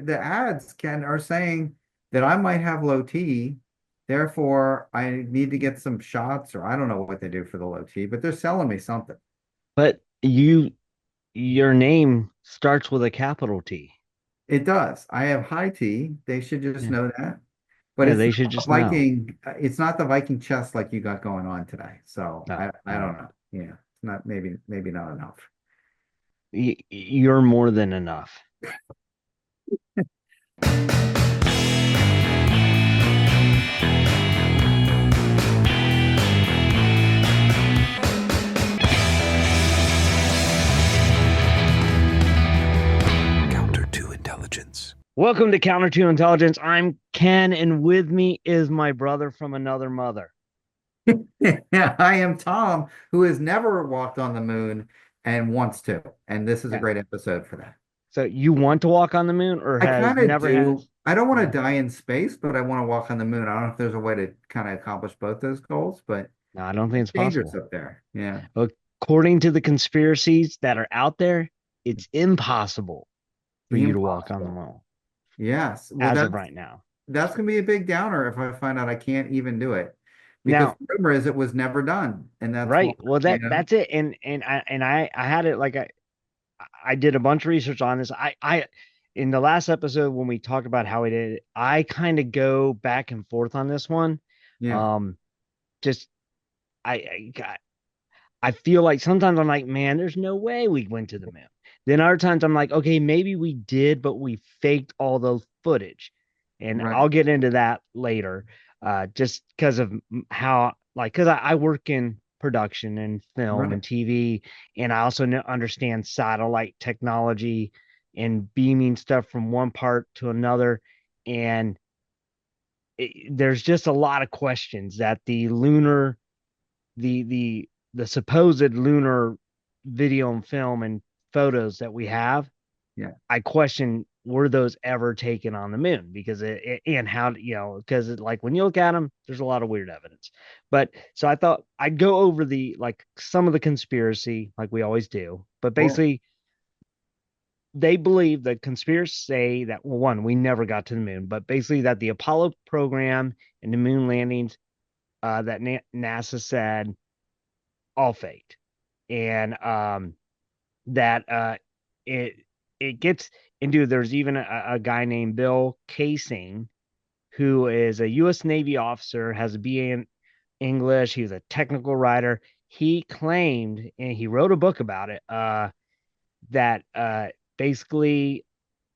the ads are saying that I might have low T, therefore I need to get some shots, or I don't know what they do for the low T, but they're selling me something. But your name starts with a capital T. It does. I have high T. They should just Yeah. know that. But Yeah, it's they not should the just know. Viking. It's not the Viking chest like you got going on today. So No, I no, don't no. know. Yeah, it's not maybe not enough. You're more than enough. Counter to intelligence. Welcome to Counter to Intelligence. I'm Ken, and with me is my brother from another mother. Yeah, I am Tom, who has never walked on the moon and wants to. And this is a Yeah. great episode for that. So you want to walk on the moon, or I has kind of never do. has? I don't want to Yeah. die in space, but I want to walk on the moon. I don't know if there's a way to kind of accomplish both those goals, but No, I don't think it's it's dangerous possible. up there. Yeah. According to the conspiracies that are out there, it's impossible for you to walk on the Impossible. moon Yes. Well, as of right now. that's gonna be a big downer if I find out I can't even do it. Because Now, the rumor is it was never done. And that's why, right? Well, you know. that's it. And I had it like I did a bunch of research on this. I in the last episode when we talked about how we did it, I kind of go back and forth on this one. Yeah. Um, just I feel like sometimes I'm like, man, there's no way we went to the moon. Then other times I'm like, okay, maybe we did, but we faked all the footage. And Right. I'll get into that later, just because of how, like, because I work in production and film Right. and TV, and I also understand satellite technology and beaming stuff from one part to another. And there's just a lot of questions that the supposed lunar video and film and photos that we have, Yeah. I question were those ever taken on the moon because and how because like when you look at them, there's a lot of weird evidence. But so I thought I'd go over the like some of the conspiracy like we always do, but Well, basically they believe that conspiracists say that well, one, we never got to the moon, but basically that the Apollo program and the moon landings that NASA said all faked, and that it it gets into there's even a guy named Bill Casing who is a U.S. Navy officer, has a BA in English. He was a technical writer. He claimed, and he wrote a book about it, that basically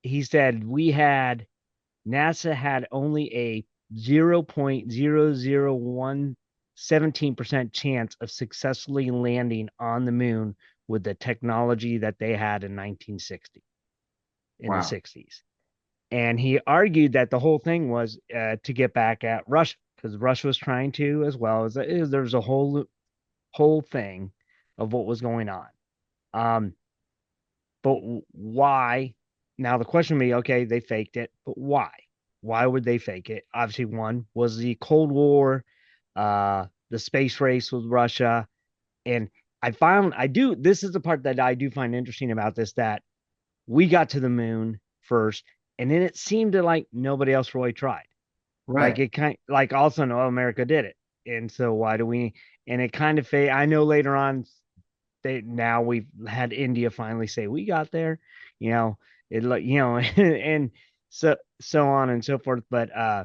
he said NASA had only a 0.0017% chance of successfully landing on the moon with the technology that they had in 1960 in the wow. 60s. And he argued that the whole thing was to get back at Russia because Russia was trying to as well as there's a whole thing of what was going on. Um, but why? Now the question would be, okay, they faked it, but why? Why would they fake it? Obviously, one was the Cold War, the space race with Russia, and I do. This is the part that I do find interesting about this that we got to the moon first, and then it seemed to like nobody else really tried. Like Right. it kind like also no America did it, and so why do we? And it kind of fade. I know later on now we've had India finally say we got there, you know, it like and so on and so forth. But Yeah,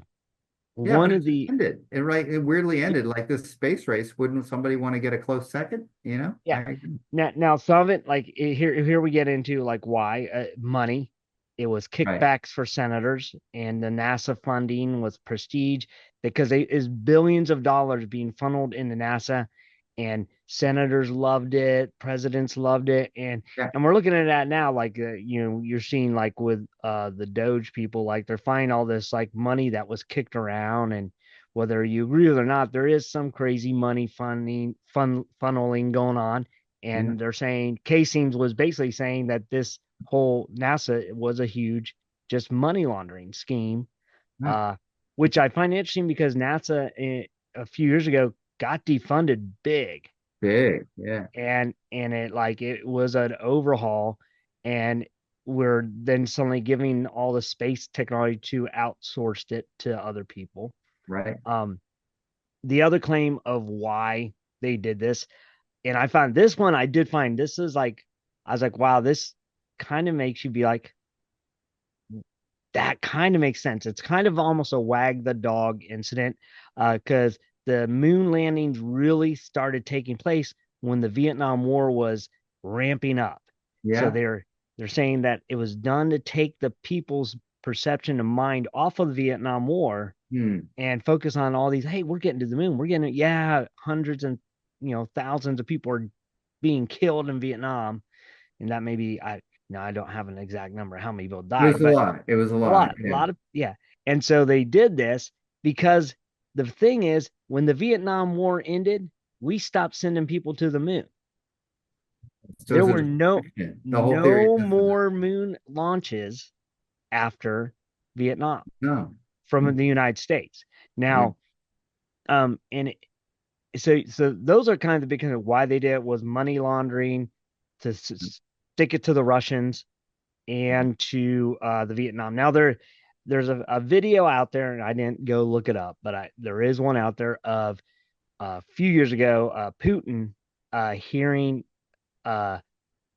one but it of just the ended. It weirdly ended. Like this space race. Wouldn't somebody want to get a close second? You know? yeah. Now some of it like here we get into like why money. It was Right. kickbacks for senators, and the NASA funding was prestige because it is billions of dollars being funneled into NASA, and senators loved it, presidents loved it, Yeah. and we're looking at that now. Like you're seeing like with the Doge people, like they're finding all this like money that was kicked around, and whether you agree with it or not, there is some crazy money funneling going on. Yeah. And they're saying Casings was basically saying that this whole NASA was a huge just money laundering scheme, Yeah. uh, which I find interesting because NASA a few years ago got defunded big, Big. Yeah. and it like it was an overhaul, and we're then suddenly giving all the space technology to outsourced it to other people. Right. The other claim of why they did this, and I found this one, I did find this is like, I was like, wow, this kind of makes you be like, that kind of makes sense. It's kind of almost a wag the dog incident, because the moon landings really started taking place when the Vietnam War was ramping up. So Yeah. they're saying that it was done to take the people's perception and mind off of the Vietnam War Hmm. and focus on all these. Hey, we're getting to the moon. We're getting, yeah, hundreds and thousands of people are being killed in Vietnam, and that maybe I don't have an exact number of how many people It was died, a but lot. It was a a lot. lot, a Yeah. lot of, yeah. And so they did this because the thing is, when the Vietnam War ended, we stopped sending people to the moon. So There it's a were no distraction. The whole theory no is that. more moon launches after Vietnam No. from Hmm. the United States. Yeah. Now, and so those are kind of the big kind of why they did it was money laundering to stick it to the Russians and to the Vietnam. Now there's a video out there, and I didn't go look it up, but there is one out there of a few years ago, Putin hearing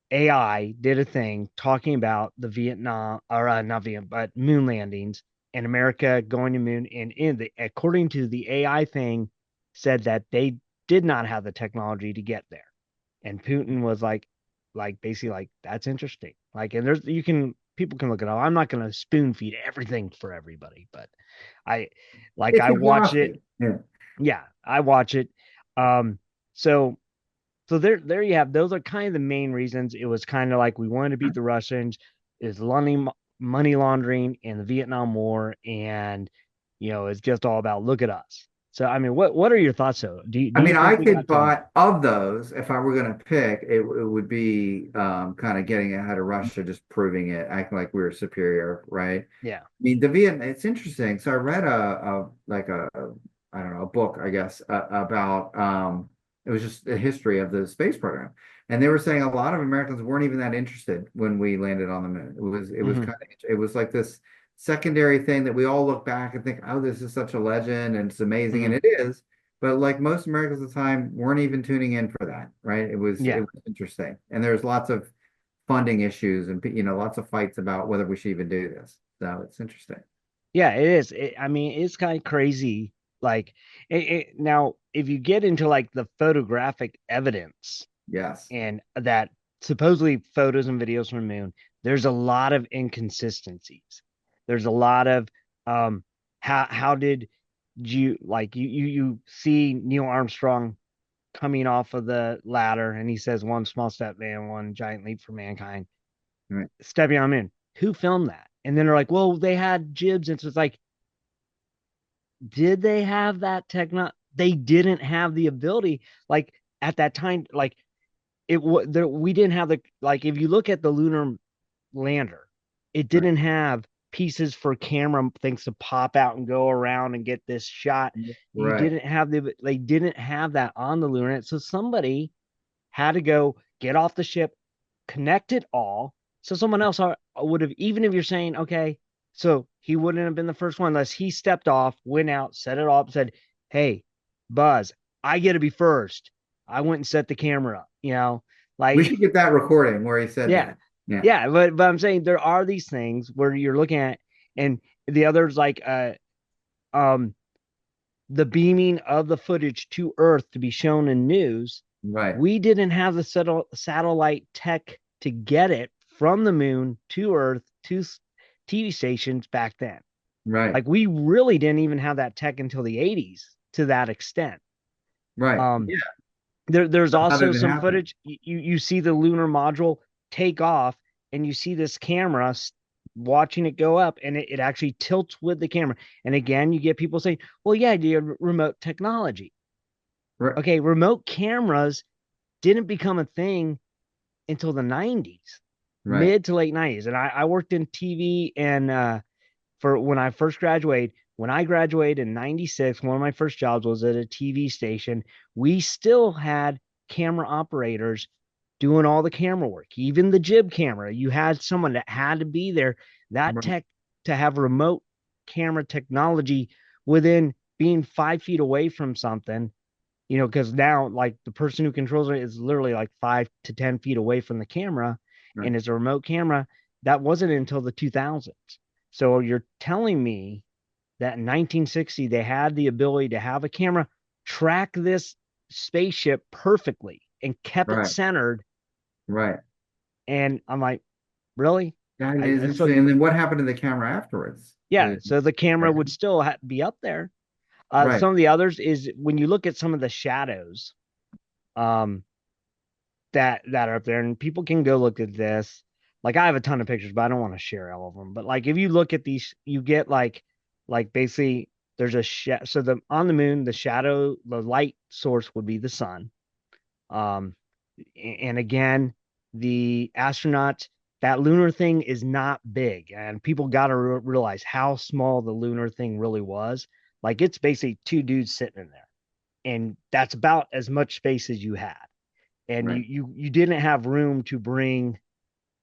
AI did a thing talking about the Vietnam or not Vietnam, but moon landings and America going to moon. And according to the AI thing, said that they did not have the technology to get there. And Putin was like basically like, that's interesting. Like, and there's people can look it up. I'm not going to spoon feed everything for everybody, but I It's I watched it. exhausting. Yeah. Yeah, I watch it. Um, so there you have, those are kind of the main reasons. It was kind of like we wanted to beat the Russians, is money laundering and the Vietnam War, and it's just all about look at us. So I mean, what are your thoughts though? Do I you mean, I think we could got to the buy moon? of those if I were going to pick, it would be kind of getting ahead of Russia, just proving it, acting like we were superior, right? I Yeah. mean, the Vietnam, it's interesting. So I read I don't know, a book, I guess, about it was just a history of the space program. And they were saying a lot of Americans weren't even that interested when we landed on the moon. It was Hmm. kind of it was like this secondary thing that we all look back and think, oh, this is such a legend and it's amazing, and Hmm. it is. But like most Americans at the time weren't even tuning in for that, right? It Yeah. was interesting. And there's lots of funding issues and lots of fights about whether we should even do this. So it's interesting. Yeah, it is. I mean, it's kind of crazy. Like, now, if you get into like the photographic evidence Yes. and that supposedly photos and videos from the moon, there's a lot of inconsistencies. There's a lot of how did you like you see Neil Armstrong coming off of the ladder and he says one small step man, one giant leap for mankind, Right. stepping on the moon. Who filmed that? And then they're like, well, they had jibs, and so it's like, did they have that techno? They didn't have the ability, like at that time, like it was there. We didn't have the, like, if you look at the lunar lander, it Right. didn't have pieces for camera things to pop out and go around and get this shot. You Right. didn't have they didn't have that on the lunar. So somebody had to go get off the ship, connect it all. So someone else would have, even if you're saying, okay, so he wouldn't have been the first one unless he stepped off, went out, set it up, said, hey, Buzz, I get to be first. I went and set the camera up, We like, should get that recording where he said yeah, that. Yeah. yeah. But I'm saying there are these things where you're looking at, and the others like, um, the beaming of the footage to Earth to be shown in news. Right. We didn't have the satellite tech to get it from the moon to Earth to TV stations back then. Right. Like, we really didn't even have that tech until the 80s to that extent. Right. Um, Yeah. there's How also did it some happen? footage. You see the lunar module take off, and you see this camera watching it go up, and it actually tilts with the camera. And again, you get people saying, well, yeah, you have remote technology. Right. Okay, remote cameras didn't become a thing until the 90s, Right. mid to late 90s. And I worked in TV, and for when I first graduated, when I graduated in 96, one of my first jobs was at a TV station. We still had camera operators doing all the camera work, even the jib camera. You had someone that had to be there, that Right. tech to have remote camera technology within being 5 feet away from something, because now like the person who controls it is literally like 5 to 10 feet away from the camera Right. and it's a remote camera. That wasn't until the 2000s. So you're telling me that in 1960 they had the ability to have a camera track this spaceship perfectly and kept it Right. centered. Right. And I'm like, really? That is So interesting. And then what happened to the camera afterwards? yeah, so the camera would still be up there. Right. Some of the others is when you look at some of the shadows, um, that are up there, and people can go look at this. Like I have a ton of pictures, but I don't want to share all of them. But like if you look at these, you get like basically there's a so the on the moon, the shadow, the light source would be the sun. Um, and again, the astronauts, that lunar thing is not big, and people got to realize how small the lunar thing really was. Like it's basically two dudes sitting in there, and that's about as much space as you had. And you Right. you you didn't have room to bring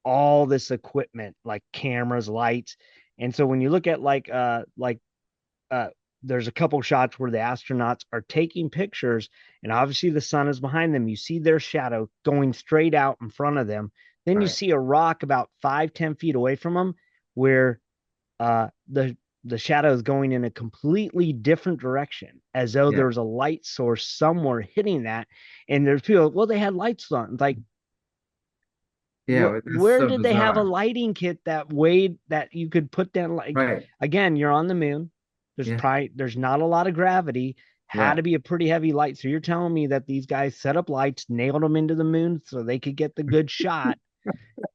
all this equipment like cameras, lights. And so when you look at uh there's a couple shots where the astronauts are taking pictures and obviously the sun is behind them. You see their shadow going straight out in front of them. Then you Right. see a rock about 5-10 feet away from them where the shadow is going in a completely different direction, as though Yeah. there was a light source somewhere hitting that. And there's people, well, they had lights on. It's like, Yeah. That's where so did they have a bizarre. lighting kit that weighed that you could put down? Like, Right. again, you're on the moon. Yeah. There's not a lot of gravity. Had Right. to be a pretty heavy light. So you're telling me that these guys set up lights, nailed them into the moon so they could get the good shot.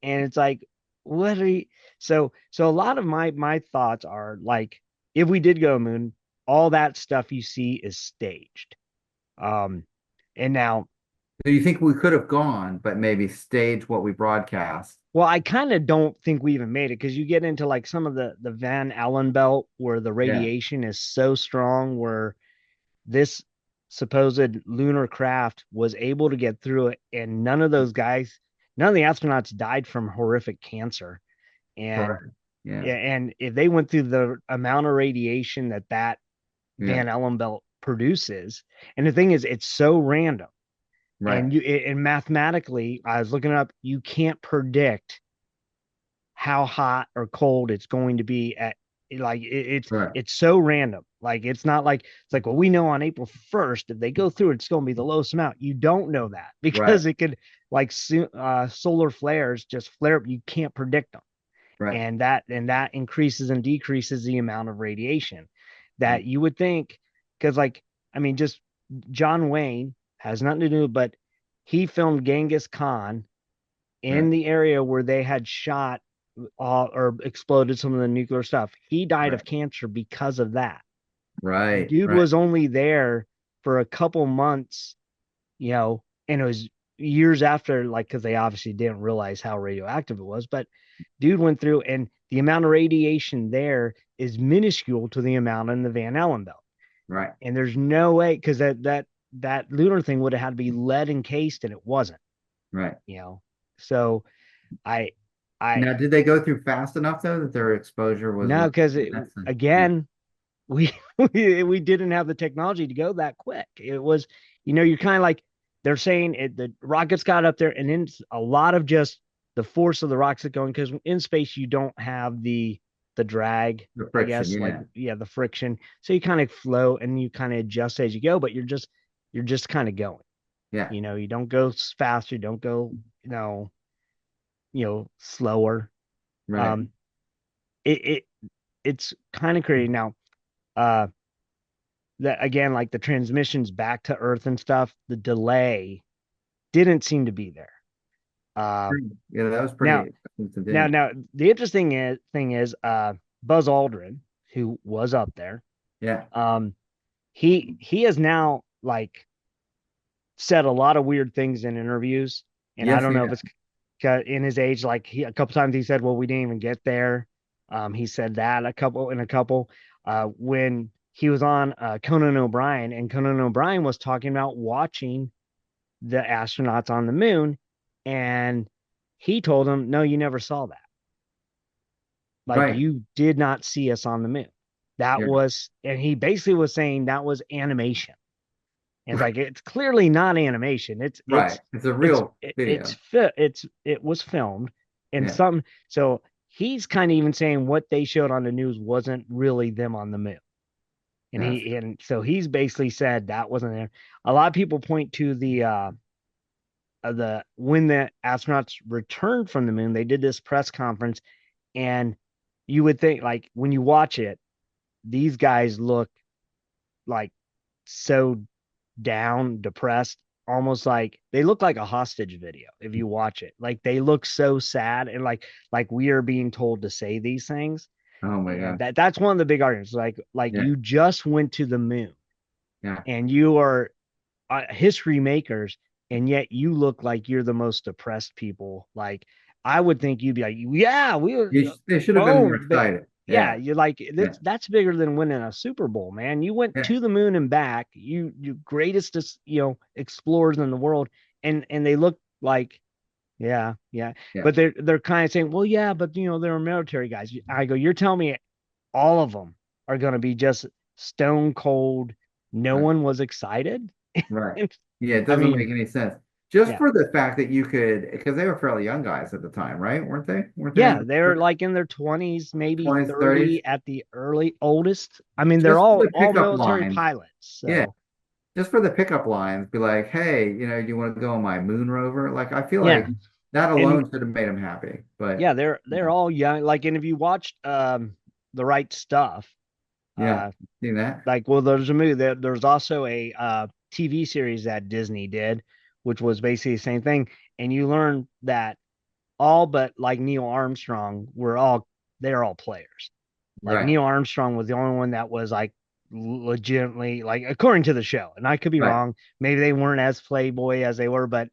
And it's like, what are you? So a lot of my thoughts are like, if we did go moon, all that stuff you see is staged. Um, and now, Do you think we could have gone, but maybe stage what we broadcast? well, I kind of don't think we even made it because you get into like some of the Van Allen belt where the Yeah. radiation is so strong, where this supposed lunar craft was able to get through it, and none of the astronauts died from horrific cancer. And Correct. Yeah. yeah, and if they went through the amount of radiation that Yeah. Van Allen belt produces, and the thing is, it's so random. Right. And mathematically, I was looking up, you can't predict how hot or cold it's going to be at, like Right. it's so random. Like it's not like it's like, well, we know on April 1st if they go through it's going to be the lowest amount. You don't know that Right. because it could, like, solar flares just flare up. You can't predict them. Right. And that increases and decreases the amount of radiation Right. that you would think. Because, like, I mean, just John Wayne has nothing to do, but he filmed Genghis Khan in Right. the area where they had shot or exploded some of the nuclear stuff. He died Right. of cancer because of that. Right. Dude Right. was only there for a couple months, and it was years after, like, because they obviously didn't realize how radioactive it was. But dude went through, and the amount of radiation there is minuscule to the amount in the Van Allen belt. Right. And there's no way, because that lunar thing would have had to be lead encased, and it wasn't. Right. You know, so I I Now, did they go through fast enough though that their exposure was no, what? because Yeah. again, we we didn't have the technology to go that quick. It was, you're kind of like, they're saying the rockets got up there, and then a lot of just the force of the rockets going, because in space you don't have the drag, The I friction. guess, like, Yeah. yeah, the friction. So you kind of float and you kind of adjust as you go, but you're just kind of going. Yeah. You don't go fast, you don't go, slower. Right. Um, it it's kind of crazy now. Uh, that again, like the transmissions back to Earth and stuff, the delay didn't seem to be there. Uh, Yeah, that was now, pretty now, instantaneous. now, the interesting thing is, Buzz Aldrin, who was up there, Yeah. um, he has now, like, said a lot of weird things in interviews, and I Yes. don't know if Yeah. it's in his age. Like, a couple times he said, "Well, we didn't even get there." He said that a couple. When he was on Conan O'Brien, and Conan O'Brien was talking about watching the astronauts on the moon, And he told him, no, you never saw that. Like Right. you did not see us on the moon. That Yeah. was, and he basically was saying that was animation. And it's like it's clearly not animation. Right. It's a real it's video. it was filmed and Yeah. some so he's kind of even saying what they showed on the news wasn't really them on the moon. And That's so he's basically said that wasn't there. A lot of people point to the when the astronauts returned from the moon, they did this press conference, and you would think like when you watch it, these guys look like so down, depressed, almost like they look like a hostage video if you watch it. Like they look so sad and like we are being told to say these things. oh my And gosh. that's one of the big arguments. Like Yeah. you just went to the moon Yeah. and you are history makers, and yet you look like you're the most depressed people. Like I would think you'd be like, yeah, we were They should have been more boom, but excited. yeah, Yeah. you're like Yeah. that's bigger than winning a Super Bowl, man. You went Yeah. to the moon and back. You greatest explorers in the world, and they look like yeah, yeah. Yeah. But they're kind of saying, well, yeah, but they're military guys. I go, you're telling me all of them are going to be just stone cold. No Right. one was excited. Right. Yeah. It I doesn't mean, make any sense. Just yeah. for the fact that you could, because they were fairly young guys at the time, right? Weren't they? Weren't they in Yeah, they're their like in their 20s, maybe 20s, 30s? 30 at the early oldest. I mean, they're Just for all the all pickup military lines. pilots. Yeah. So, Just for the pickup lines, be like, hey, do you want to go on my moon rover? Like, I feel yeah. like that And alone should have made them happy. But yeah, they're all young. Like, and if you watched The Right Stuff, yeah, uh seen that? like well, there's a movie there's also a TV series that Disney did, which was basically the same thing. And you learn that all but like Neil Armstrong they're all players. Like Right, Neil Armstrong was the only one that was like legitimately like according to the show, and I could be right. wrong. Maybe they weren't as playboy as they were, but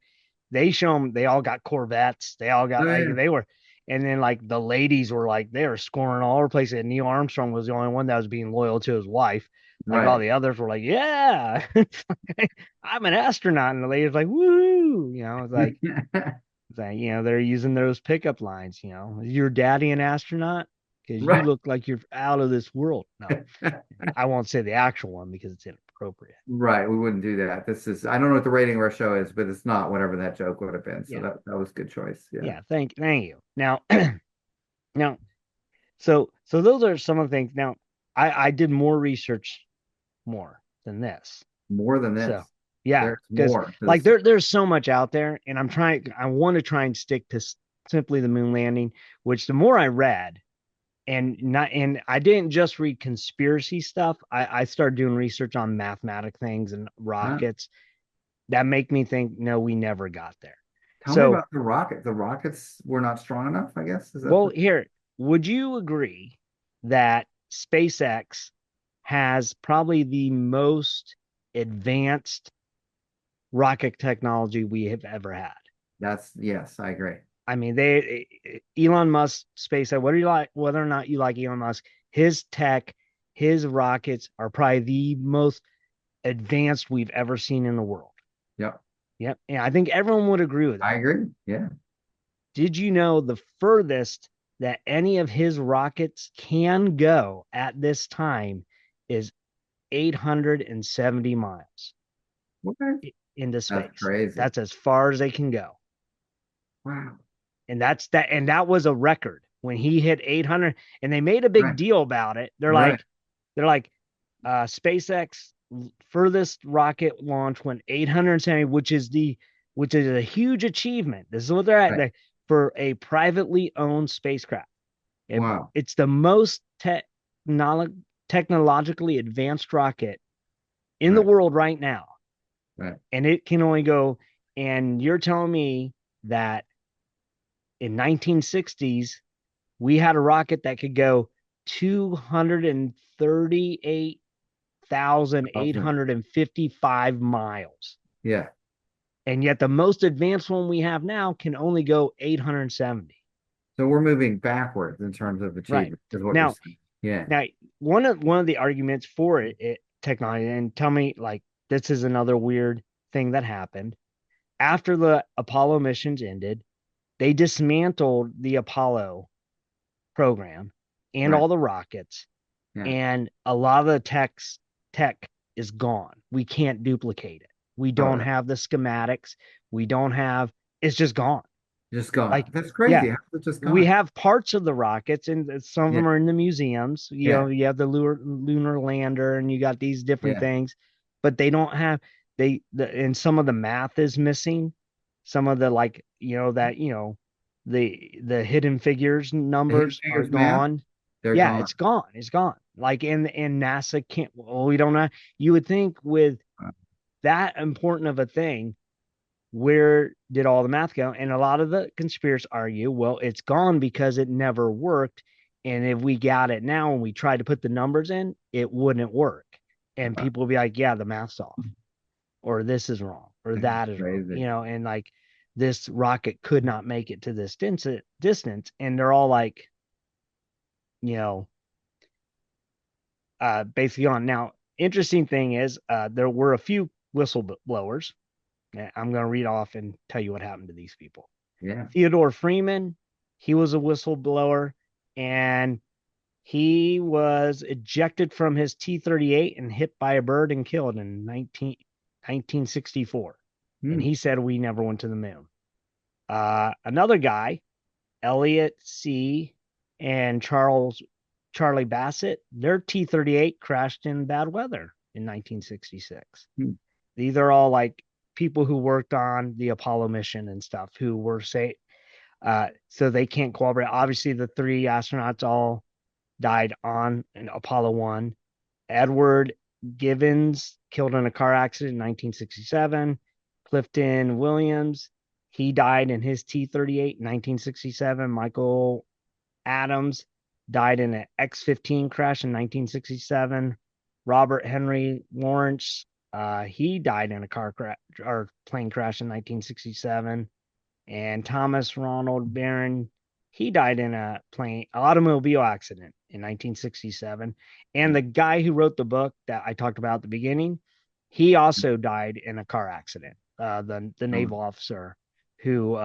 they show them they all got Corvettes. They all got Oh like yeah, they were, and then like the ladies were like they were scoring all over the place. And Neil Armstrong was the only one that was being loyal to his wife. Like all right. the others were like, yeah, I'm an astronaut, and the ladies like, woo, it's like they're using those pickup lines. Is your daddy an astronaut? Because you Right. look like you're out of this world. No, I won't say the actual one because it's inappropriate. Right. We wouldn't do that. I don't know what the rating of our show is, but it's not whatever that joke would have been. So Yeah, that was a good choice. Yeah. yeah. Thank you. Now, now, so those are some of the things. Now, I did more research, more than this. More than So this. yeah, There's because more to like this. there's so much out there, and I want to try and stick to simply the moon landing. Which the more I read, and I didn't just read conspiracy stuff. I started doing research on mathematic things and Huh? rockets that make me think, no, we never got there. Tell me So, about the rocket. The rockets were not strong enough, I guess. Is that well, here, would you agree that SpaceX has probably the most advanced rocket technology we have ever had? yes, I agree. I mean, Elon Musk, SpaceX, whether or not you like Elon Musk, his tech, his rockets are probably the most advanced we've ever seen in the world. Yep. Yep. And I think everyone would agree with I that. agree. Yeah. Did you know the furthest that any of his rockets can go at this time is 870 miles Okay. into That's space? crazy. That's as far as they can go. Wow. And that was a record when he hit 800, and they made a big Right. deal about it. Right. They're like SpaceX furthest rocket launch went 870, which is a huge achievement. This is what they're at Right. for a privately owned spacecraft. Wow. It's the most technologically advanced rocket in the Right. world right now, Right. and it can only go. And you're telling me that in 1960s we had a rocket that could go Awesome. 238,855 miles. Yeah. And yet the most advanced one we have now can only go 870. So we're moving backwards in terms of Right. achievement, is what you're Now, saying. Yeah. now one of the arguments for it technology, and tell me like this is another weird thing that happened. after the Apollo missions ended, they dismantled the Apollo program and Right. all the rockets, Yeah. and a lot of the tech is gone. We can't duplicate it. We Oh, don't have the schematics. We don't have. It's just gone. just gone. Like, That's yeah, crazy. How's it just we gone? have parts of the rockets, and some of Yeah. them are in the museums. Yeah. You have the lunar lander, and you got these different Yeah. things, but they don't have and some of the math is missing. Some of the, like, the hidden figures The Hidden numbers are Figures math, gone. they're Yeah, gone. it's gone. It's gone. Like, and NASA can't. Well, we don't know. You would think with that important of a thing, where did all the math go? And a lot of the conspirators argue, well, it's gone because it never worked. And if we got it now and we tried to put the numbers in, it wouldn't work. And Wow. people will be like, yeah, the math's off, or this is wrong, or That's that is wrong, crazy. and like this rocket could not make it to this distance. And they're all like, you know, basically on. Now, interesting thing is, there were a few whistleblowers. I'm going to read off and tell you what happened to these people. Yeah. Theodore Freeman, he was a whistleblower, and he was ejected from his T-38 and hit by a bird and killed in 1964. And Hmm. he said we never went to the moon. Another guy, Elliot C. and Charlie Bassett, their T-38 crashed in bad weather in 1966. Hmm. These are all like people who worked on the Apollo mission and stuff, who were so they can't cooperate. Obviously, the three astronauts all died on an Apollo 1. Edward Givens killed in a car accident in 1967. Clifton Williams, he died in his T-38 in 1967. Michael Adams died in an X-15 crash in 1967. Robert Henry Lawrence, he died in a car crash or plane crash in 1967. And Thomas Ronald Barron, he died in a automobile accident in 1967. And the guy who wrote the book that I talked about at the beginning, he also died in a car accident. The Oh, naval officer who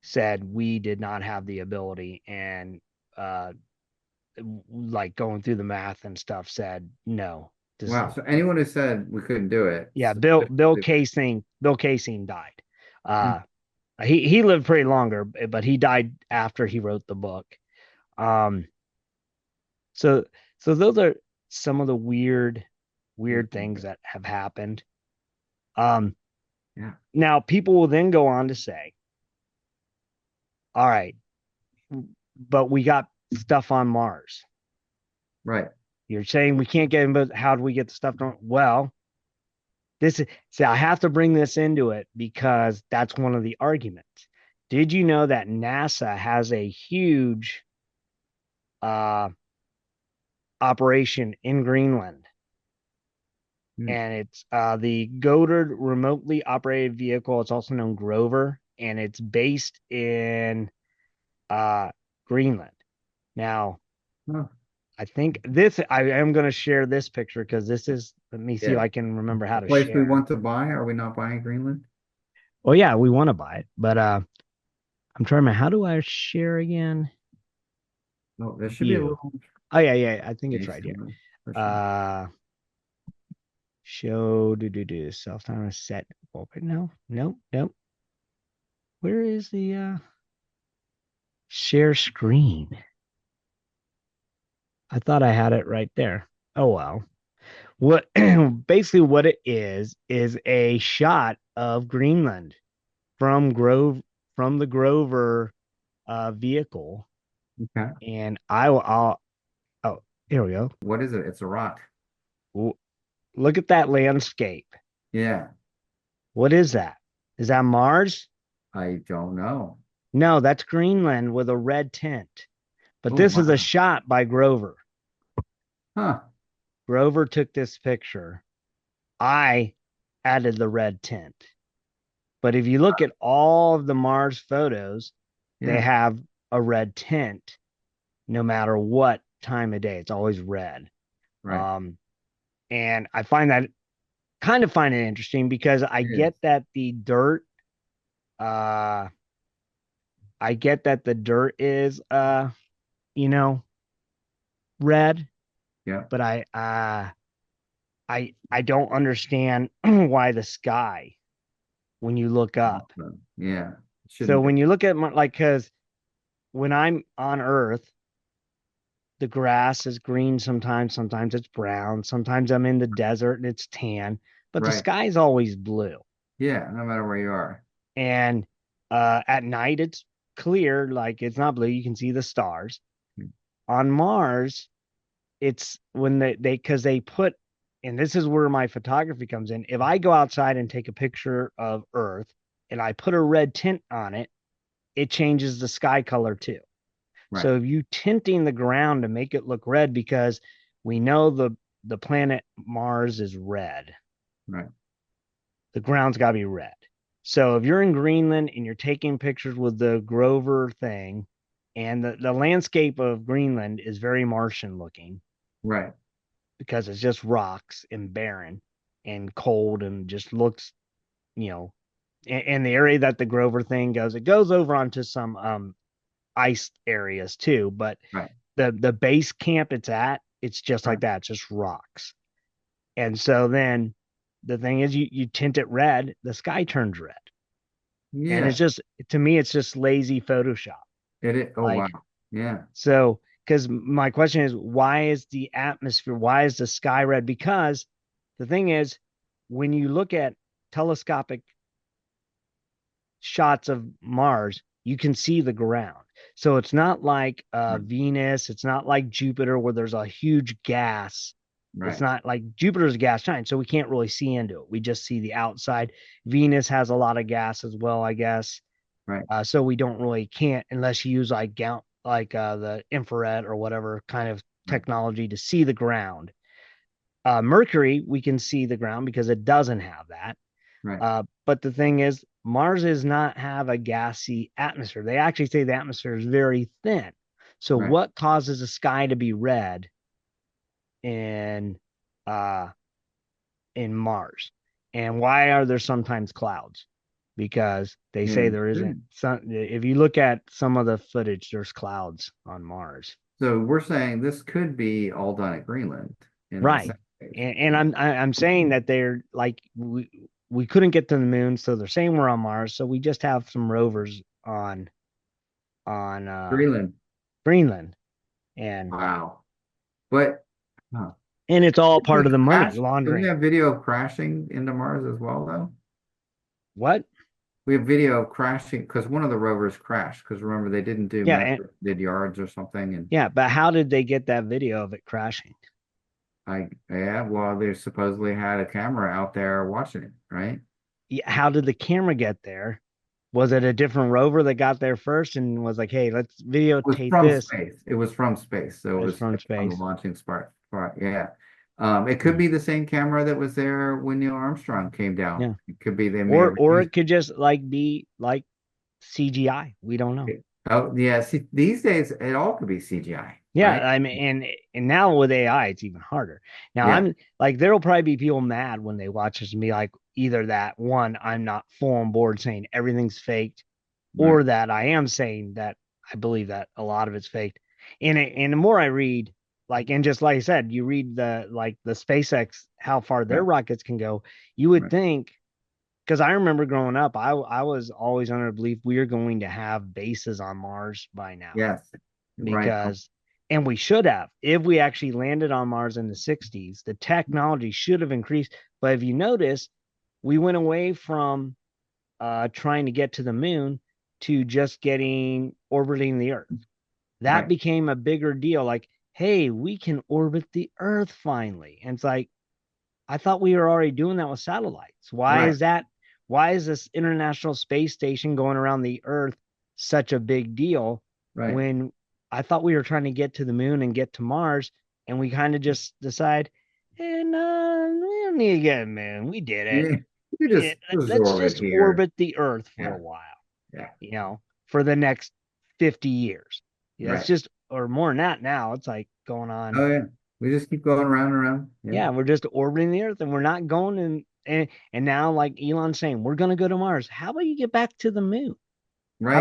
said we did not have the ability, and uh, like going through the math and stuff, said no. This wow. is So anyone who said we couldn't do it, Yeah. Bill Casing died. Hmm. Uh, he lived pretty longer, but he died after he wrote the book. Um, so so those are some of the weird things that have happened. Um, Yeah. Now people will then go on to say, all right, but we got stuff on Mars. Right. You're saying we can't get in, but how do we get the stuff on? Well, I have to bring this into it because that's one of the arguments. Did you know that NASA has a huge uh, operation in Greenland? Hmm. And it's the Goddard remotely operated vehicle. It's also known Grover, and it's based in Greenland. Now, Huh. I think I am going to share this picture because this is, let me see if Yeah. I can remember how The to place we share. want to buy, are we not buying Greenland? Oh, yeah, we want to buy it, but I'm trying to, how do I share again? Oh, there should be a View. little Oh, yeah, I think it's space right here. somewhere. For sure. Uh, Show self timer set. Open. No. Where is the share screen? I thought I had it right there. Oh well. What basically what it is a shot of Greenland from the Grover vehicle. Okay. And I'll oh, here we go. What is it? It's a rock. Look at that landscape. Yeah. What is that? Is that Mars? I don't know. No, that's Greenland with a red tint. But Oh, this is a wow. shot by Grover. Huh. Grover took this picture. I added the red tint. But if you look at all of the Mars photos, they Yeah. have a red tint no matter what time of day. It's always red. Right. Um, and I find it interesting because I It is. get that the dirt uh I get that the dirt is you know, red, Yeah. but I don't understand why the sky when you look up. Awesome. Yeah. It So shouldn't be. when you look at like, because when I'm on Earth, the grass is green sometimes, sometimes it's brown, sometimes I'm in the desert and it's tan, but the Right. sky's always blue. Yeah. No matter where you are. And at night it's clear, like it's not blue, you can see the stars. On Mars, it's when they because they put, and this is where my photography comes in. If I go outside and take a picture of Earth and I put a red tint on it, it changes the sky color too. Right. So if you tinting the ground to make it look red, because we know the planet Mars is red, Right. the ground's got to be red. So if you're in Greenland and you're taking pictures with the Grover thing, and the landscape of Greenland is very Martian looking Right. because it's just rocks and barren and cold and just looks, you know, and the area that the Grover thing goes, it goes over onto some ice areas too, but Right. the base camp it's at, it's just Right. like that, it's just rocks. And so then the thing is, you tint it red, the sky turns red. And it's Yeah. just, to me, it's just lazy Photoshop. It is. Oh, wow. Like, Yeah. so, because my question is, why is the atmosphere, why is the sky red? Because the thing is, when you look at telescopic shots of Mars, you can see the ground. So it's not like Right. Venus, it's not like Jupiter where there's a huge gas. It's Right. not like Jupiter's a gas giant, so we can't really see into it. We just see the outside. Venus has a lot of gas as well, I guess. Right. So we don't really can't unless you use like the infrared or whatever kind of Right. technology to see the ground. Mercury, we can see the ground because it doesn't have that. Right. But the thing is, Mars does not have a gassy atmosphere. They actually say the atmosphere is very thin. So Right. what causes the sky to be red in uh in Mars? And why are there sometimes clouds? Because they say Yeah. there isn't Good. some, if you look at some of the footage, there's clouds on Mars. So we're saying this could be all done at Greenland in the Right. second phase. And I'm saying that they're like, we couldn't get to the moon, so they're saying we're on Mars. So we just have some rovers on Greenland. Greenland, and Wow. But huh. it's all Didn't part of we the money crash? Do we laundering. have video of crashing into Mars as well, though? What? We have video of crashing because one of the rovers crashed. Because remember, they didn't do Yeah, and metric, did yards or something. And yeah, but how did they get that video of it crashing? yeah, well, they supposedly had a camera out there watching it, right? Yeah, how did the camera get there? Was it a different rover that got there first and was like, "Hey, let's It was videotape from this"? space. It was from space. So it It's was from like from the space. launching spark. Yeah. It could Hmm. be the same camera that was there when Neil Armstrong came down. Yeah, It could be they may have or used it could just like be like CGI. We don't know. it. Oh, yeah. See, these days it all could be CGI, Yeah, right? I mean, and now with AI, it's even harder. Now Yeah. I'm like, there'll probably be people mad when they watch this and be like, either that one, I'm not full on board saying everything's faked, Right. or that I am saying that I believe that a lot of it's faked. And the more I read, like, and just like I said, you read the SpaceX how far their Right. rockets can go, you would Right. think, because I remember growing up, I was always under the belief we are going to have bases on Mars by now, Yes. Right. because, and we should have, if we actually landed on Mars in the 60s, the technology should have increased. But if you notice, we went away from trying to get to the moon to just getting orbiting the Earth. That Right. became a bigger deal. Like, hey, we can orbit the Earth finally. And it's like, I thought we were already doing that with satellites. Why Right. is that? Why is this International Space Station going around the Earth such a big deal Right. when I thought we were trying to get to the moon and get to Mars, and we kind of just decide, and we don't need to get to the moon. We did it. Yeah. You just Let's absorb it just here. orbit the Earth for a Yeah. while, Yeah. for the next 50 years. Yeah, it's Right. just, or more than that now. It's like going on. Oh yeah. We just keep going around and around. Yeah. Yeah, we're just orbiting the Earth and we're not going in. and now like Elon's saying, we're gonna go to Mars. How about you get back to the moon? Right.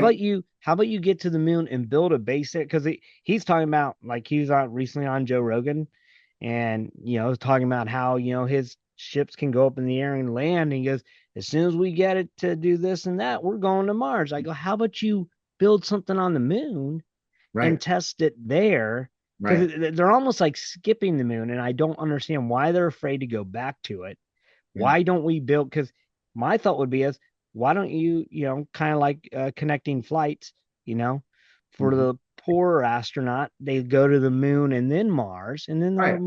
How about you get to the moon and build a base there? Because he's talking about like he was on recently on Joe Rogan, and talking about how his ships can go up in the air and land. And he goes, as soon as we get it to do this and that, we're going to Mars. I go, how about you build something on the moon and Right. test it there? Right. Because they're almost like skipping the moon, and I don't understand why they're afraid to go back to it. Yeah. Why don't we build? Because my thought would be is why don't you, kind of like connecting flights, you know, for Mhm. the poorer astronaut, they go to the moon and then Mars, and then Right.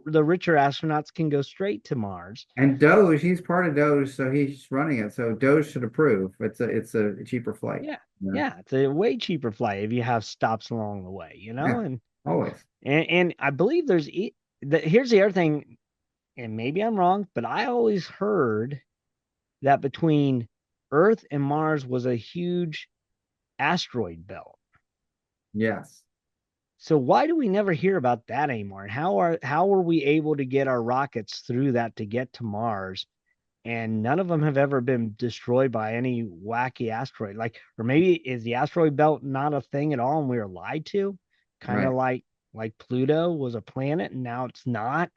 the richer astronauts can go straight to Mars. And Doge, he's part of Doge, so he's running it. So Doge should approve. It's a cheaper flight. Yeah, Yeah. yeah, it's a way cheaper flight if you have stops along the way, Yeah. and Always. and I believe here's the other thing, and maybe I'm wrong, but I always heard that between Earth and Mars was a huge asteroid belt. Yes. So why do we never hear about that anymore? And how are we able to get our rockets through that to get to Mars? And none of them have ever been destroyed by any wacky asteroid. Like, or maybe is the asteroid belt not a thing at all and we were lied to? Kind of Right. like Pluto was a planet and now it's not.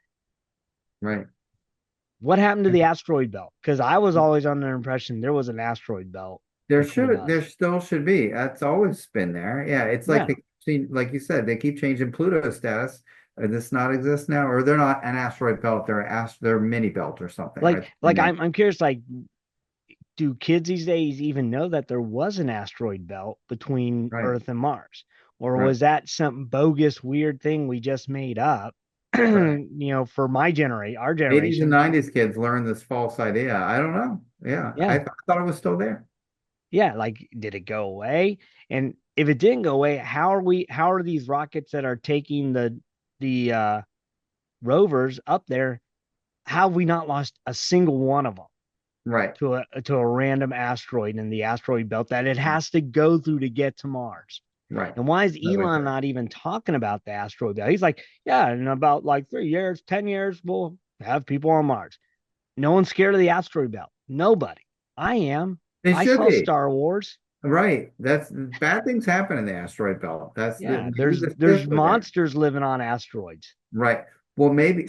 Right. What happened to the asteroid belt? Because I was always under the impression there was an asteroid belt between There us. still should be. That's always been there. Yeah, it's like Yeah. like you said, they keep changing Pluto's status. Does not exist now, or they're not an asteroid belt. They're mini belt or something, right? Like I'm curious, like, do kids these days even know that there was an asteroid belt between Right. Earth and Mars? Or Right. was that some bogus, weird thing we just made up? Right. For our 80s and generation. 90s kids learn this false idea. I don't know. Yeah, Yeah. I thought it was still there. Yeah. Like, did it go away? And if it didn't go away, how are these rockets that are taking the rovers up there? How have we not lost a single one of them Right. to a random asteroid in the asteroid belt that it has to go through to get to Mars? Right. And why is Nobody's Elon there. not even talking about the asteroid belt? He's like, yeah, in about like 3 years, 10 years, we'll have people on Mars. No one's scared of the asteroid belt. Nobody. I am. It I should saw be. Star Wars. Right. That's bad things happen in the asteroid belt. Yeah, Maybe the there's Sith were there. monsters living on asteroids. Right. Well, maybe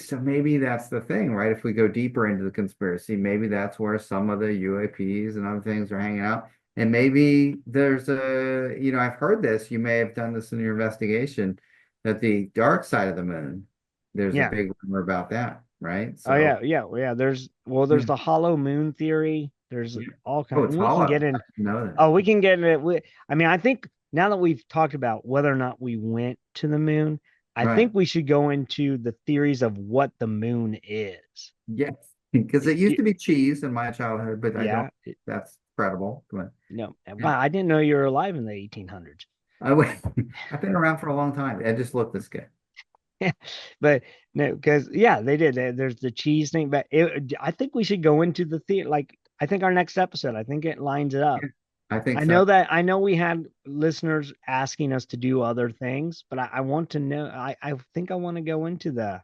that's the thing, right? If we go deeper into the conspiracy, maybe that's where some of the UAPs and other things are hanging out. And maybe there's I've heard this, you may have done this in your investigation, that the dark side of the moon, there's a Yeah. big rumor about that, right? Oh So, yeah, yeah, yeah. There's yeah. the hollow moon theory. There's Yeah. all Oh, kinds, it's and we can get hollow. I in. didn't know that. Oh, we can get into it. I mean, I think now that we've talked about whether or not we went to the moon, I Right. think we should go into the theories of what the moon is. Yes. Because it used to be cheese in my childhood, but I don't, Yeah, that's credible. But no, yeah. wow, I didn't know you were alive in the 1800s. I went, I've been around for a long time. I just look this good. But no, because yeah, they did. There's the cheese thing, but I think we should go into the theory. Like, I think our next episode, I think it lines it up. Yeah, I think so. I know we had listeners asking us to do other things, but I want to know. I think I want to go into the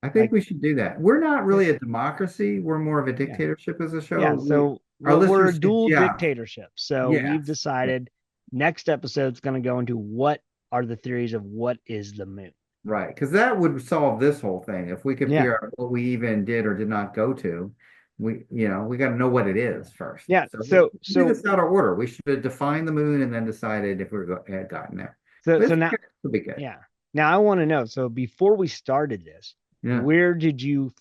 I think like we should do that. We're not really this. a democracy. We're more of a Yeah. dictatorship as a show. Yeah. So Our we're a listeners should, dual yeah, dictatorship. So we've yes, yeah, decided next episode's going to go into what are the theories of what is the moon. right. Because that would solve this whole thing. If we could Yeah. figure out what we even did or did not go to, we got to know what it is first. Yeah. So we do So this out of order. We should have defined the moon and then decided if had gotten there. But so now, it'll be good. yeah. Now I want to know. So before we started this, Yeah. where did you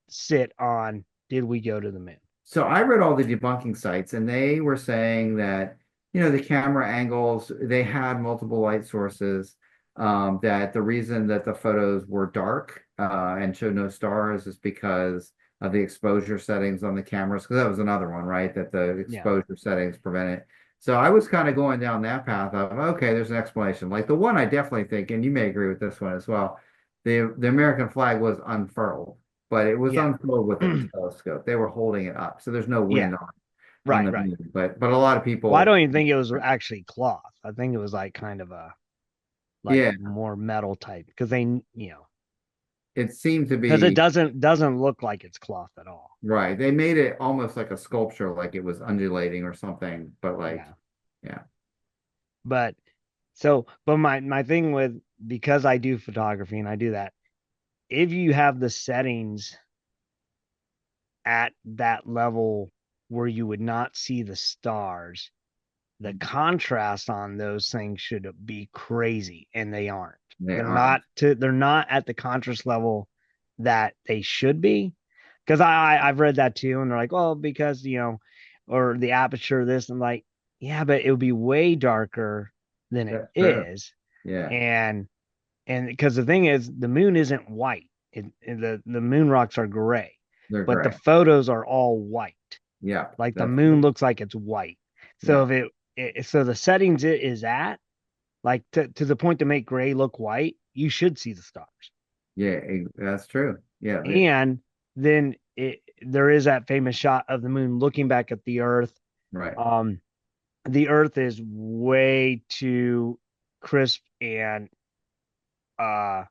sit on? Did we go to the moon? So I read all the debunking sites, and they were saying that, the camera angles, they had multiple light sources, that the reason that the photos were dark, and showed no stars is because of the exposure settings on the cameras. Because that was another one, right? That the Yeah. exposure settings prevent it. So I was kind of going down that path of, okay, there's an explanation. Like the one I definitely think, and you may agree with this one as well, the American flag was unfurled, but it was Yeah. unfurled with a telescope. They were holding it up, so there's no Yeah. wind on Right. the Right. moon. But a lot of Well, I people, don't even think it was actually cloth. I think it was like kind of a like yeah, more metal type because they. it seemed to because it be doesn't look like it's cloth at all. right. They made it almost like a sculpture, like it was undulating or something, but like, Yeah. yeah, But but my thing with, because I do photography and I do that, if you have the settings at that level where you would not see the stars, the contrast on those things should be crazy, and they aren't. they They're aren't. not at the contrast level that they should be. Because I've read that too, and they're like, well, because or the aperture this, and like, yeah, but it would be way darker than it That's true. is. Yeah, And because the thing is, the moon isn't white. The moon rocks are gray, they're but the gray. photos are all white. Yeah, Like the that's moon true. looks like it's white. So Yeah, if so the settings it is at, like to the point to make gray look white, you should see the stars. yeah, that's true. Yeah, And then there is that famous shot of the moon looking back at the Earth. right. Um, the Earth is way too crisp and uh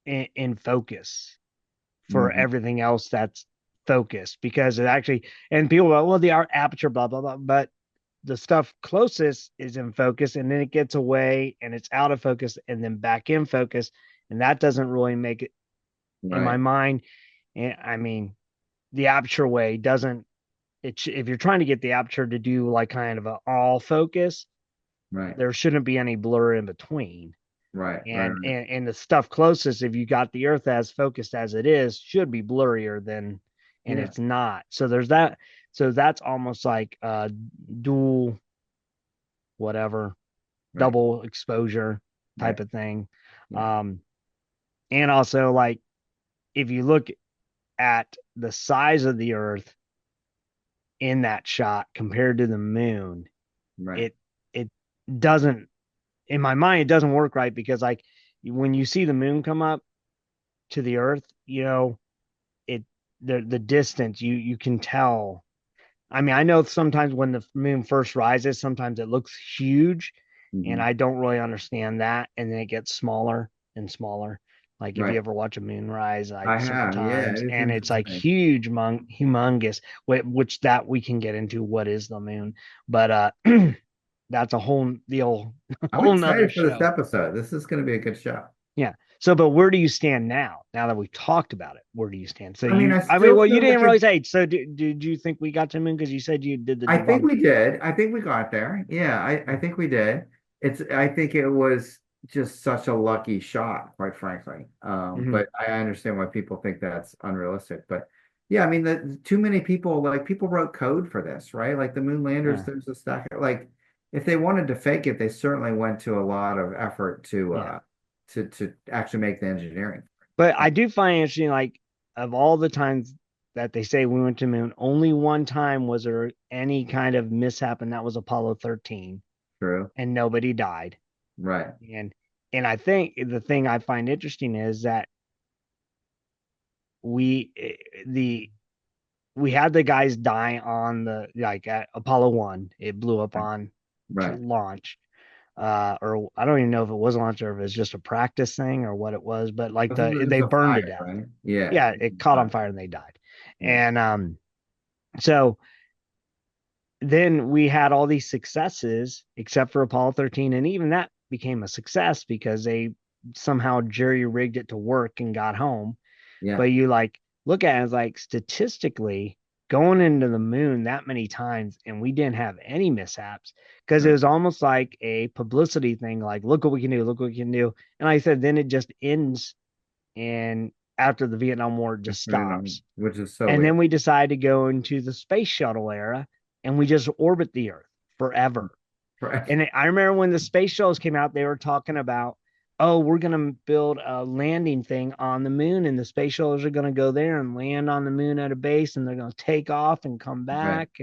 in focus for Hmm. everything else that's focused, because it actually, and people go, well, the aperture, blah blah blah, but the stuff closest is in focus, and then it gets away and it's out of focus and then back in focus, and that doesn't really make it, in my Right, mind. And I mean, the aperture way doesn't, if you're trying to get the aperture to do like kind of a all focus, right, there shouldn't be any blur in between. right, right, right. And the stuff closest, if you got the Earth as focused as it is, should be blurrier than, and Yeah, it's not. So there's that. So that's almost like dual whatever, right. double exposure Right. type of thing. Yeah. Um, and also, like, if you look at the size of the Earth in that shot compared to the moon, Right. it it doesn't, in my mind, it doesn't work right, because like when you see the moon come up to the Earth, it the distance, you can tell. I mean, I know sometimes when the moon first rises, sometimes it looks huge, and Hmm. I don't really understand that, and then it gets smaller and smaller. Like if you Right. ever watch a moon rise, like I certain have. Yeah, times, it is and it's like interesting. huge, humongous, which that we can get into what is the moon, but that's a whole deal, I'm whole nother excited for this show. episode. This is going to be a good show. Yeah. So, but where do you stand now? Now that we've talked about it, where do you stand? So I mean, I I mean, still well, you feel didn't like really say. So, did you think we got to the moon? Because you said you did the I think we debunking. did. I think we got there. Yeah, I think we did. I think it was just such a lucky shot, quite frankly. Mm-hmm. But I understand why people think that's unrealistic. But yeah, I mean, too many people, like, people wrote code for this, right? Like the moon landers, Yeah. there's a stack like, if they wanted to fake it, they certainly went to a lot of effort Yeah. to actually make the engineering. But I do find it interesting, like, of all the times that they say we went to the moon, only one time was there any kind of mishap, and that was Apollo 13, True. and nobody died. Right. And I think the thing I find interesting is that we the we had the guys die on the, like, at Apollo 1. It blew up on Right. launch. Or I don't even know if it was a launch or if it was just a practice thing or what it was, but like It was they a burned to fire, death. right? Yeah. Yeah, it caught on fire and they died. Yeah. And so then we had all these successes except for Apollo 13, and even that became a success because they somehow jerry rigged it to work and got home. Yeah. But you, like, look at it as, like, statistically, going into the moon that many times and we didn't have any mishaps, because it Right. was almost like a publicity thing, like, look what we can do, look what we can do. And like I said, then it just ends, and after the Vietnam War, it just stops. Which is so And then weird. we decide to go into the space shuttle era, and we just orbit the Earth forever. Right. And I remember when the space shuttles came out, they were talking about, oh, we're going to build a landing thing on the moon, and the space shuttles are going to go there and land on the moon at a base, and they're going to take off and come Right. back.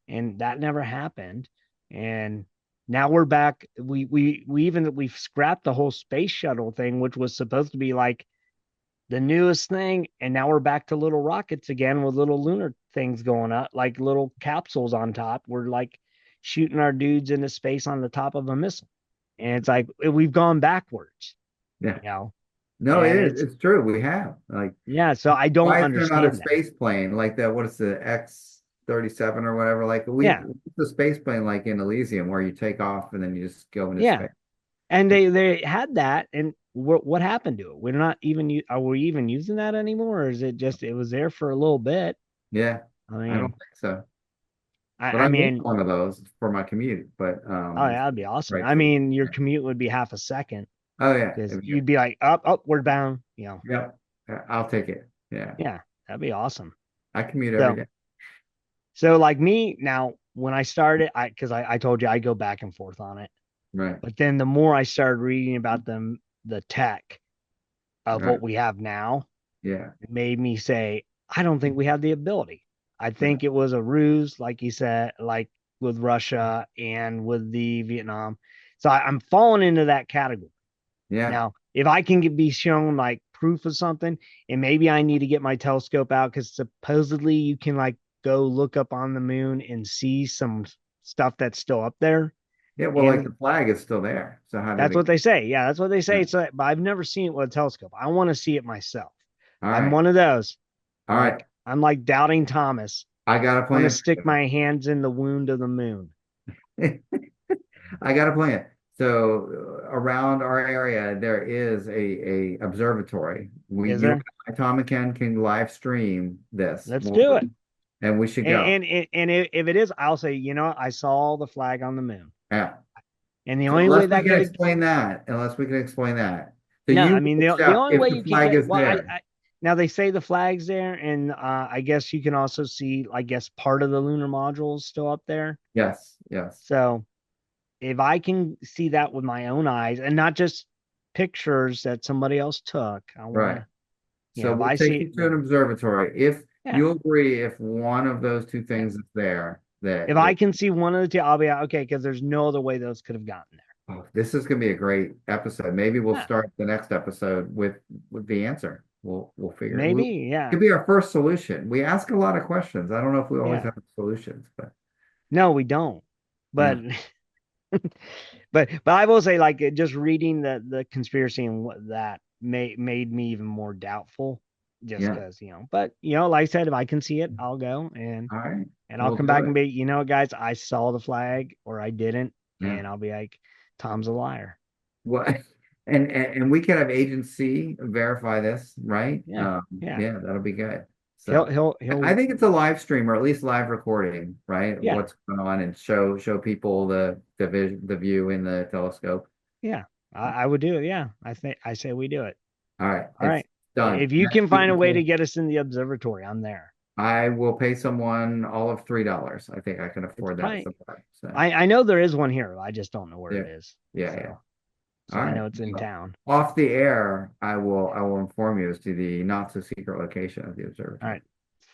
And that never happened. And now we're back. We've scrapped the whole space shuttle thing, which was supposed to be like the newest thing. And now we're back to little rockets again with little lunar things going up, like little capsules on top. We're like shooting our dudes into space on the top of a missile. And it's like we've gone backwards, Yeah. you know. No, it And is. It's true. We have like, yeah, so I don't why is there not a understand that. space plane like that? What is the X-37 or whatever? Like Yeah, the space plane like in Elysium where you take off and then you just go into yeah. space. And they had that, and what happened to it? We're not even are we even using that anymore, or is it just it was there for a little bit? Yeah, I I don't mean, think so. I, But I I want mean, one of those for my commute. But oh yeah, that'd be awesome. right I to mean, your yeah. commute would be half a second Oh yeah, because it'd be good. you'd be like, up, we're bound. Yep. I'll take it. Yeah, Yeah, that'd be awesome. I commute every So, day. so like me now, when I started, because I told you I go back and forth on it, Right, but then the more I started reading about the tech of right. what we have now, Yeah, it made me say, I don't think we have the ability. I yeah, think it was a ruse, like you said, like with Russia and with the Vietnam. So I'm falling into that category. yeah. Now, if I can be shown like proof of something, and maybe I need to get my telescope out because supposedly you can like go look up on the moon and see some stuff that's still up there. Yeah, well, like And the flag is still there. So how did that's it what get? they say. Yeah, that's what they Yeah. say. So, but I've never seen it with a telescope. I want to see it myself. All I'm right. one of those. All right. I'm like doubting Thomas. I got a Want to plan stick for my hands in the wound of the moon. you. I got a plan. So around our area, there is a observatory. Is You and there? I, Tom and Ken, can live stream this, Let's do it. and we should go. And if it is, I'll say, I saw the flag on the moon. Yeah. And the So only way unless we that can could, explain that, so no, I you mean the accept only if way the you can flag get, is well, there. now they say the flag's there, and I guess you can also see, I guess, part of the lunar module is still up there. Yes, yes. So if I can see that with my own eyes and not just pictures that somebody else took, I want Right. to, So if we'll I see take it, you to an observatory. If yeah, you agree, if one of those two yeah. things is there, If I can see one of the two, I'll be out, okay, because there's no other way those could have gotten there. oh, this is going to be a great episode. Maybe we'll Yeah, start the next episode with the answer. We'll figure it. maybe, yeah, Could be our first solution. We ask a lot of questions. I don't know if we always yeah. have solutions, but No, we don't. But yeah, but I will say, like, just reading the conspiracy and what that made me even more doubtful, just yeah. because But like I said, if I can see it, I'll go and All right, I'll we'll come do back and it. be, guys, I saw the flag or I didn't, Yeah. and I'll be like, Tom's a liar. Well, and we can have agency verify this, right? Yeah, yeah. Yeah, that'll be good. He'll So he'll I he'll think it's a live stream or at least live recording, right? Of yeah, what's going on and show people the view in the telescope. yeah. I would do it. Yeah, I say we do it. All right, All it's right. done. If you Next can week, find a way to get us in the observatory, I'm there. I will pay someone all of $3. I think I can It's afford that probably somewhere. So I know there is one here. I just don't know where yeah, it is. yeah, yeah. So All I right. know it's in So, town. off the air, I will inform you as to the not so secret location of the All observatory. right.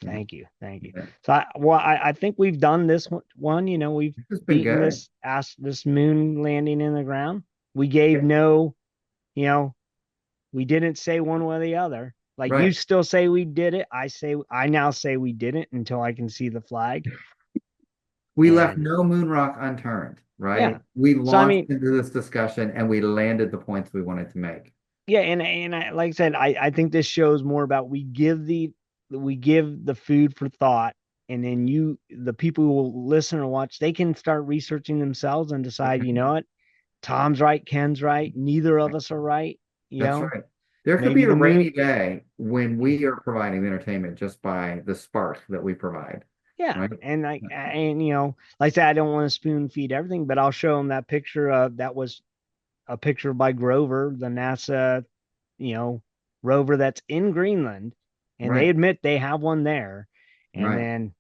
Yeah. Thank you. Thank you. Yeah. So I think we've done this one. We've This has been beaten good. this moon landing in the ground. We Yeah, gave no, you know, we didn't say one way or the other. Like you right. still say we did it. I now say we didn't until I can see the flag. We left And no moon rock unturned, yeah. right? We So I launched mean, into this discussion and we landed the points we wanted to make. yeah, and like I said, I think this shows more about we give the food for thought, and then the people who will listen or watch, they can start researching themselves and decide, what, Tom's right, Ken's right, neither of us are right, That's right. There could be maybe a the moon, rainy day when we are providing the entertainment just by the spark that we provide, yeah, right? like I said, I don't want to spoon feed everything, but I'll show them that picture that was a picture by Grover, the NASA you know, rover that's in Greenland, and they Right, admit they have one there. And right. then,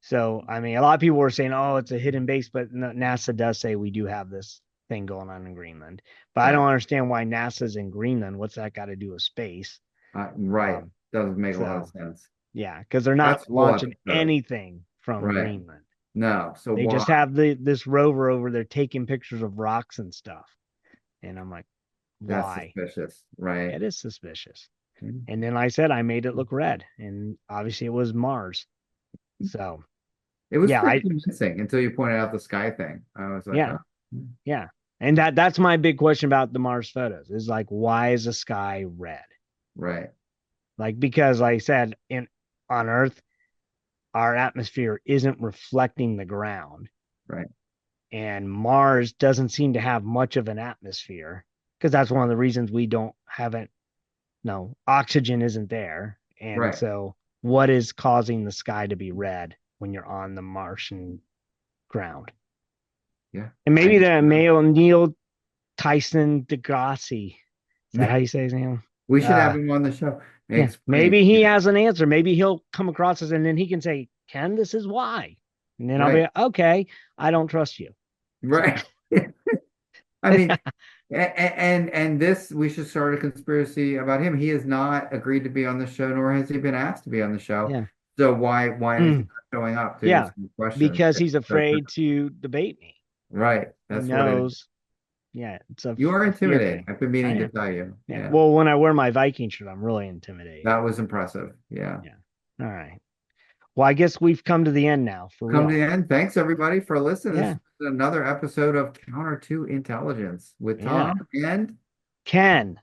so I mean, a lot of people were saying, "Oh, it's a hidden base," but NASA does say we do have this thing going on in Greenland. But I Got don't it. understand why NASA's in Greenland. What's that got to do with space? Right. Um, Doesn't make a lot of so sense. yeah, because they're not That's a whole launching episode. anything from Right. Greenland. No. So They why? just have this rover over there taking pictures of rocks and stuff. And I'm like, That's why? suspicious, right? It is suspicious. Mhm. And then like I said, I made it look red, and obviously it was Mars. So It was yeah, pretty convincing until you pointed out the sky thing. I was like, yeah, oh, yeah. And that's my big question about the Mars photos is like, why is the sky red? Right. Like, because like I said, on Earth, our atmosphere isn't reflecting the ground. Right. And Mars doesn't seem to have much of an atmosphere because that's one of the reasons we don't haven't no oxygen isn't there. And Right. so what is causing the sky to be red when you're on the Martian ground? Yeah. And maybe the male Neil Tyson Degrassi. Is that how you say his name? We should have him on the show. Yeah. Explain. Maybe he has an answer. Maybe he'll come across us and then he can say, Ken, this is why. And then I'll be Right. like, okay, I don't trust you. Right. I mean, and this, we should start a conspiracy about him. He has not agreed to be on the show, nor has he been asked to be on the show. Yeah. So why is he not showing up to Yeah. answer the questions? Because he's afraid to debate me. Right. That's He what it is. knows. Yeah. It's a You are fear intimidating. thing. I've been meaning to tell you. Yeah. Yeah. Well, when I wear my Viking shirt, I'm really intimidating. That was impressive. Yeah. Yeah. All right. Well, I guess we've come to the end now. Come to the end. Thanks everybody for listening. Yeah. This is another episode of Counter to Intelligence with Tom and Ken.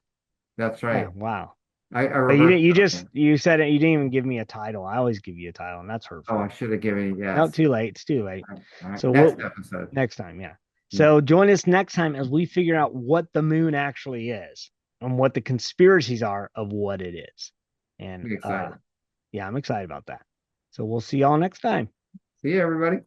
that's right. Yeah, wow. I But you said it. You didn't even give me a title. I always give you a title, and that's hurtful. Oh, I should have given you. Yes. No, too late. It's too late. All right. So Next episode. Next time, yeah. So join us next time as we figure out what the moon actually is and what the conspiracies are of what it is. And excited. yeah, I'm excited about that. So we'll see y'all next time. See you, everybody.